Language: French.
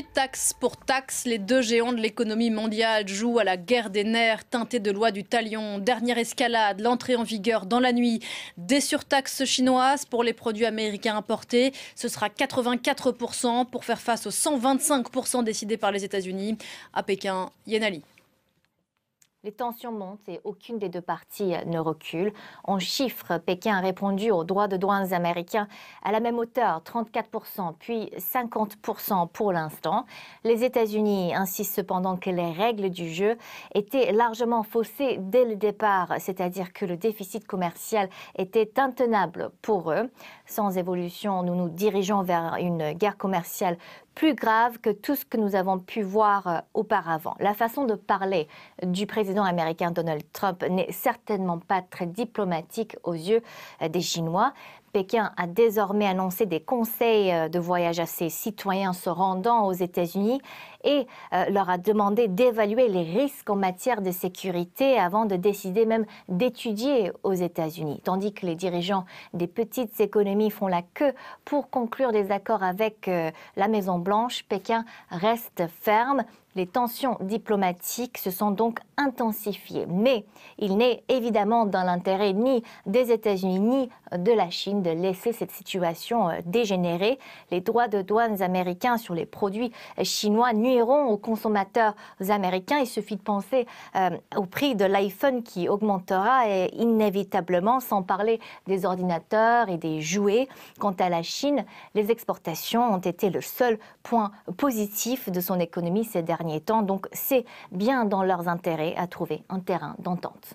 bataille, taxe pour taxe, les deux géants de l'économie mondiale jouent à la guerre des nerfs, teintée de loi du talion. Dernière escalade, l'entrée en vigueur dans la nuit des surtaxes chinoises pour les produits américains importés. Ce sera 84% pour faire face aux 125% décidés par les États-Unis. À Pékin, Yenali. Les tensions montent et aucune des deux parties ne recule. En chiffres, Pékin a répondu aux droits de douane américains à la même hauteur, 34%, puis 50% pour l'instant. Les États-Unis insistent cependant que les règles du jeu étaient largement faussées dès le départ, c'est-à-dire que le déficit commercial était intenable pour eux. Sans évolution, nous nous dirigeons vers une guerre commerciale plus grave que tout ce que nous avons pu voir auparavant. La façon de parler du président américain Donald Trump n'est certainement pas très diplomatique aux yeux des Chinois. Pékin a désormais annoncé des conseils de voyage à ses citoyens se rendant aux États-Unis et leur a demandé d'évaluer les risques en matière de sécurité avant de décider même d'étudier aux États-Unis. Tandis que les dirigeants des petites économies font la queue pour conclure des accords avec la Maison-Blanche, Pékin reste ferme. Les tensions diplomatiques se sont donc intensifiées. Mais il n'est évidemment dans l'intérêt ni des États-Unis ni de la Chine de laisser cette situation dégénérer. Les droits de douane américains sur les produits chinois nuiront aux consommateurs américains. Il suffit de penser au prix de l'iPhone qui augmentera inévitablement, sans parler des ordinateurs et des jouets. Quant à la Chine, les exportations ont été le seul point positif de son économie ces derniers temps. Donc c'est bien dans leurs intérêts à trouver un terrain d'entente.